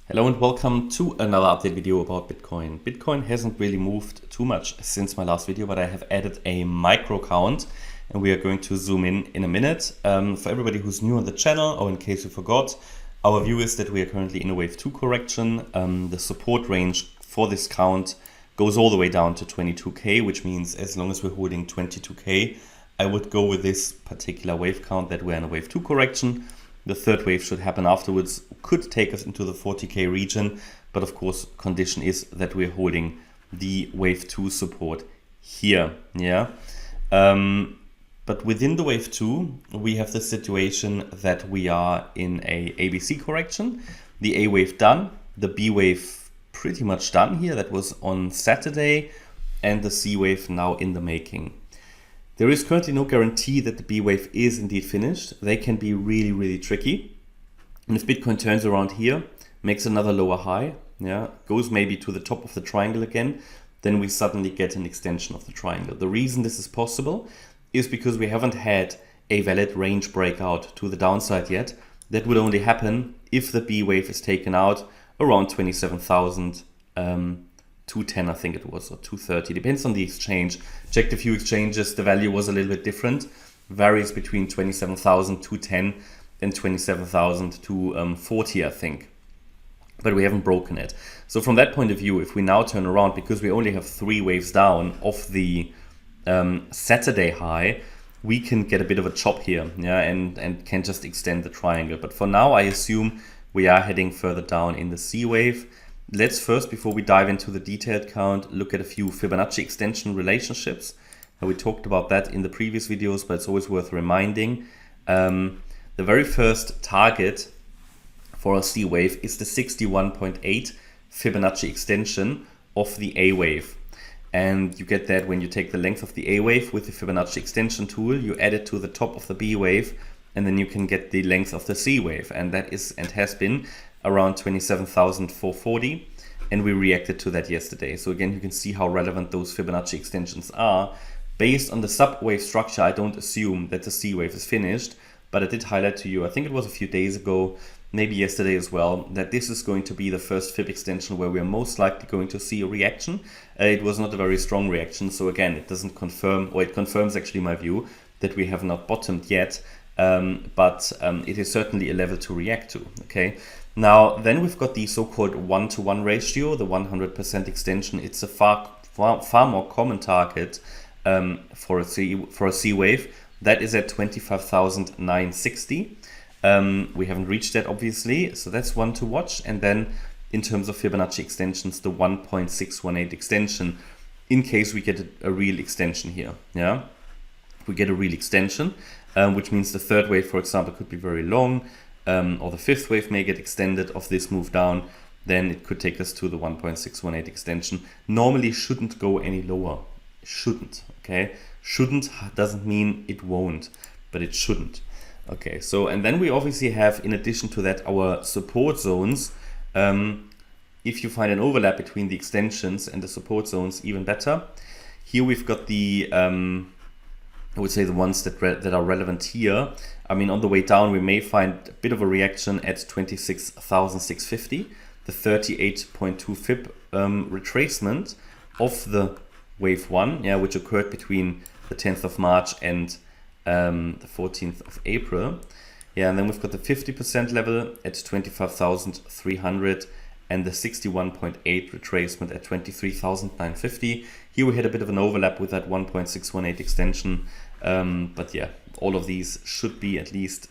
Hello and welcome to another update video about Bitcoin. Bitcoin hasn't really moved too much since my last video, but I have added a micro count and we are going to zoom in a minute. For everybody who's new on the channel, or in case you forgot, our view is that we are currently in a wave 2 correction. The support range for this count goes all the way down to 22k, which means as long as we're holding 22k, I would go with this particular wave count that we're in a wave 2 correction. The third wave should happen afterwards, could take us into the 40k region, but of course condition is that we're holding the wave 2 support here. But within the wave 2 we have the situation that we are in a ABC correction. The A wave done, the B wave pretty much done here, that was on Saturday, and the C wave now in the making. There is currently no guarantee that the B wave is indeed finished. They can be really tricky. And if Bitcoin turns around here, makes another lower high, goes maybe to the top of the triangle again, then we suddenly get an extension of the triangle. The reason this is possible is because we haven't had a valid range breakout to the downside yet. That would only happen if the B wave is taken out around 27,000. 210 I think it was, or 230, depends on the exchange. Checked a few exchanges, the value was a little bit different, varies between 27,210 and 27,240 I think, but we haven't broken it. So from that point of view, if we now turn around, because we only have 3 waves down of the Saturday high, we can get a bit of a chop here, and can just extend the triangle. But for now I assume we are heading further down in the C wave. Let's first, before we dive into the detailed count, look at a few Fibonacci extension relationships. We talked about that in the previous videos, but it's always worth reminding. The very first target for a C wave is the 61.8 Fibonacci extension of the A wave. And you get that when you take the length of the A wave with the Fibonacci extension tool, you add it to the top of the B wave, and then you can get the length of the C wave. And that is and has been around 27,440, and we reacted to that yesterday. So again, you can see how relevant those Fibonacci extensions are. Based on the sub-wave structure, I don't assume that the C wave is finished, but I did highlight to you, I think it was a few days ago, maybe yesterday as well, that this is going to be the first Fib extension where we are most likely going to see a reaction. It was not a very strong reaction, so again, it doesn't confirm, or it confirms actually my view that we have not bottomed yet, but it is certainly a level to react to, okay? Now, then we've got the so-called 1-to-1 ratio, the 100% extension. It's a far more common target for a C wave. That is at 25,960. We haven't reached that, obviously, so that's one to watch. And then in terms of Fibonacci extensions, the 1.618 extension, in case we get a real extension here. If we get a real extension, which means the third wave, for example, could be very long, or the fifth wave may get extended of this move down, then it could take us to the 1.618 extension. Normally shouldn't go any lower. Shouldn't, okay? Shouldn't doesn't mean it won't, but it shouldn't. Okay, so, and then we obviously have, in addition to that, our support zones. If you find an overlap between the extensions and the support zones, even better. Here we've got the I would say the ones that are relevant here. I mean, on the way down, we may find a bit of a reaction at 26,650, the 38.2 Fib retracement of the wave 1, which occurred between the 10th of March and the 14th of April. And then we've got the 50% level at 25,300 and the 61.8 retracement at 23,950. Here we had a bit of an overlap with that 1.618 extension. But yeah, all of these should be at least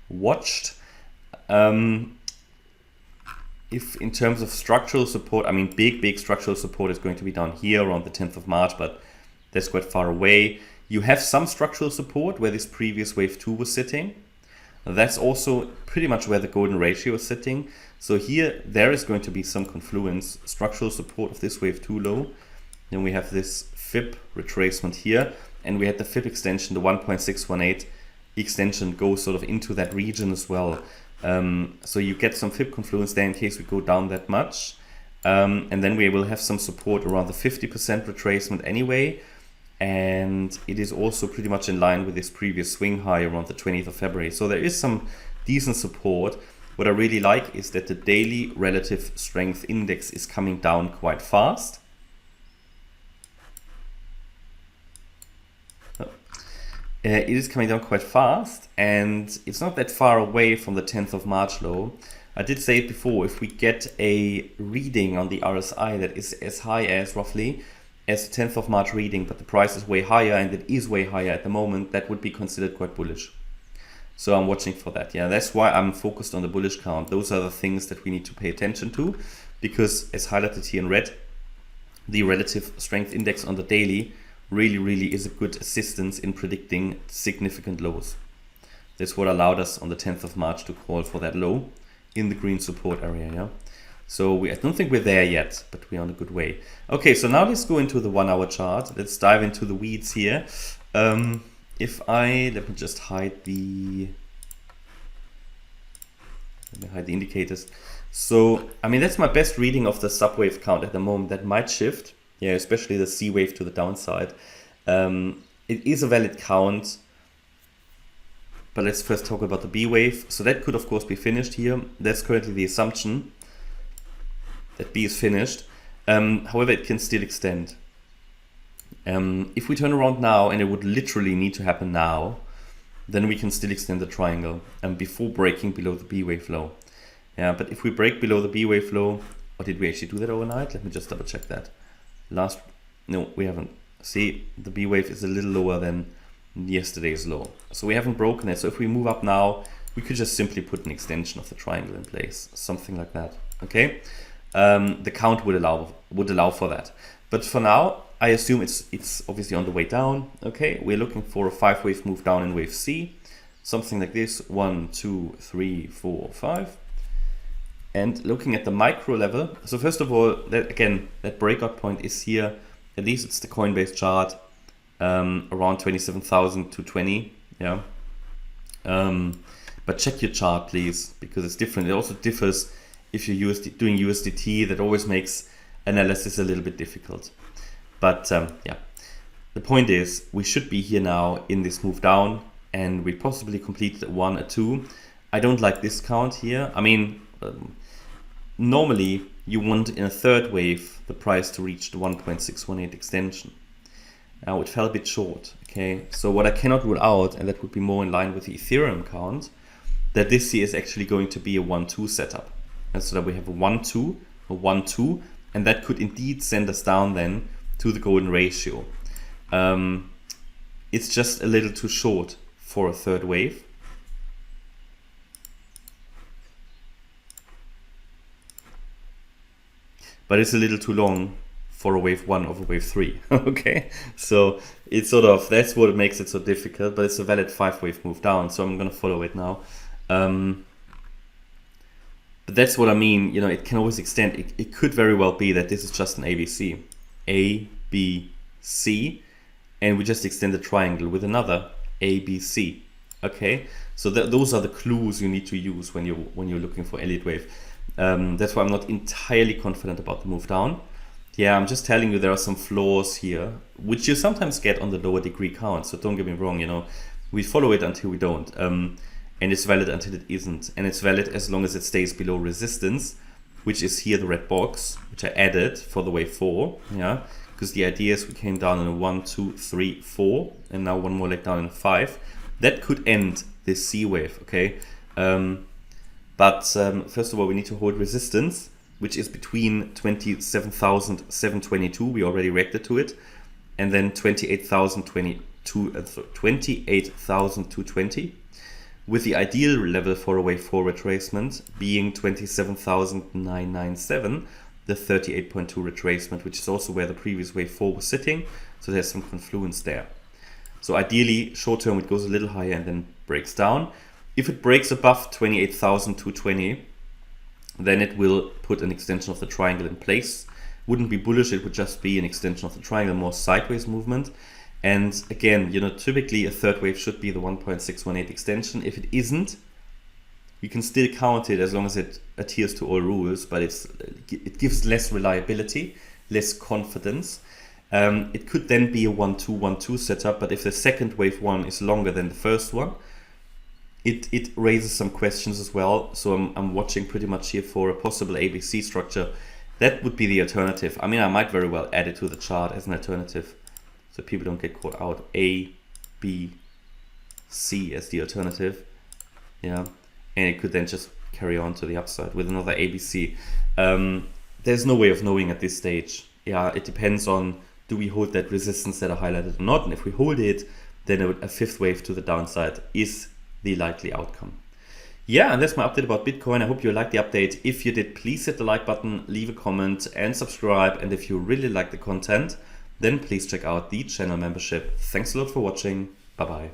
watched. If in terms of structural support, I mean, big structural support is going to be down here around the 10th of March, but that's quite far away. You have some structural support where this previous wave 2 was sitting. That's also pretty much where the golden ratio is sitting. So here, there is going to be some confluence, structural support of this wave 2 low. Then we have this Fib retracement here, and we had the Fib extension, the 1.618 extension goes sort of into that region as well. So you get some Fib confluence there in case we go down that much. And then we will have some support around the 50% retracement anyway. And it is also pretty much in line with this previous swing high around the 20th of February. So there is some decent support. What I really like is that the daily relative strength index is coming down quite fast. It is coming down quite fast, and it's not that far away from the 10th of March low. I did say it before, if we get a reading on the RSI that is as high as roughly as the 10th of March reading, but the price is way higher, and it is way higher at the moment, that would be considered quite bullish. So I'm watching for that. Yeah, that's why I'm focused on the bullish count. Those are the things that we need to pay attention to, because as highlighted here in red, the relative strength index on the daily really is a good assistance in predicting significant lows. That's what allowed us on the 10th of March to call for that low in the green support area. Yeah. So I don't think we're there yet, but we're on a good way. Okay, so now let's go into the 1 hour chart. Let's dive into the weeds here. Let me just hide the indicators. So, I mean, that's my best reading of the subwave count at the moment. That might shift. Yeah, especially the C wave to the downside. It is a valid count, but let's first talk about the B wave. So that could of course be finished here. That's currently the assumption that B is finished. However, it can still extend. If we turn around now, and it would literally need to happen now, then we can still extend the triangle before breaking below the B wave low. Yeah, but if we break below the B wave low, or did we actually do that overnight? Let me just double check that. No, we haven't. See, the B wave is a little lower than yesterday's low. So we haven't broken it. So if we move up now, we could just simply put an extension of the triangle in place, something like that. Okay, the count would allow for that. But for now, I assume it's obviously on the way down. Okay, we're looking for a 5-wave move down in wave C, something like this: 1, 2, 3, 4, 5. And looking at the micro level, so first of all, that breakout point is here. At least it's the Coinbase chart, around 27,220. Yeah. But check your chart, please, because it's different. It also differs if you're doing USDT. That always makes analysis a little bit difficult. But yeah, the point is we should be here now in this move down, and we possibly completed a 1 or 2. I don't like this count here. I mean, normally you want in a third wave the price to reach the 1.618 extension. Now it fell a bit short. Okay, so what I cannot rule out, and that would be more in line with the Ethereum count, that this here is actually going to be a 1-2 setup. And so that we have a 1-2, a 1-2, and that could indeed send us down then to the golden ratio. It's just a little too short for a third wave. But it's a little too long for a wave 1 over wave 3. Okay, so it's sort of, that's what makes it so difficult, but it's a valid 5-wave move down, so I'm gonna follow it now. But that's what I mean, you know, it can always extend. It could very well be that this is just an ABC. A, B, C, and we just extend the triangle with another A, B, C. Okay, so those are the clues you need to use when you're looking for Elliott Wave. That's why I'm not entirely confident about the move down. Yeah, I'm just telling you there are some flaws here, which you sometimes get on the lower degree count. So don't get me wrong, you know, we follow it until we don't. And it's valid until it isn't. And it's valid as long as it stays below resistance, which is here the red box, which I added for the wave 4. Yeah, because the idea is we came down in a 1, 2, 3, 4, and now one more leg down in a 5. That could end this C wave, okay? But first of all, we need to hold resistance, which is between 27,722, we already reacted to it, and then 28,220, with the ideal level for a wave 4 retracement being 27,997, the 38.2 retracement, which is also where the previous wave 4 was sitting, so there's some confluence there. So ideally, short term, it goes a little higher and then breaks down. If it breaks above 28,220, then it will put an extension of the triangle in place. Wouldn't be bullish, it would just be an extension of the triangle, more sideways movement. And again, you know, typically a third wave should be the 1.618 extension. If it isn't, you can still count it as long as it adheres to all rules, but it gives less reliability, less confidence. It could then be a 1-2-1-2 setup, but if the second wave 1 is longer than the first one, it raises some questions as well. So I'm watching pretty much here for a possible ABC structure. That would be the alternative. I mean, I might very well add it to the chart as an alternative, so people don't get caught out. A, B, C as the alternative. Yeah, and it could then just carry on to the upside with another ABC. There's no way of knowing at this stage. Yeah, it depends on, do we hold that resistance that I highlighted or not? And if we hold it, then a fifth wave to the downside is the likely outcome. Yeah, and that's my update about Bitcoin. I hope you liked the update. If you did, please hit the like button, leave a comment and subscribe. And if you really like the content, then please check out the channel membership. Thanks a lot for watching. Bye bye.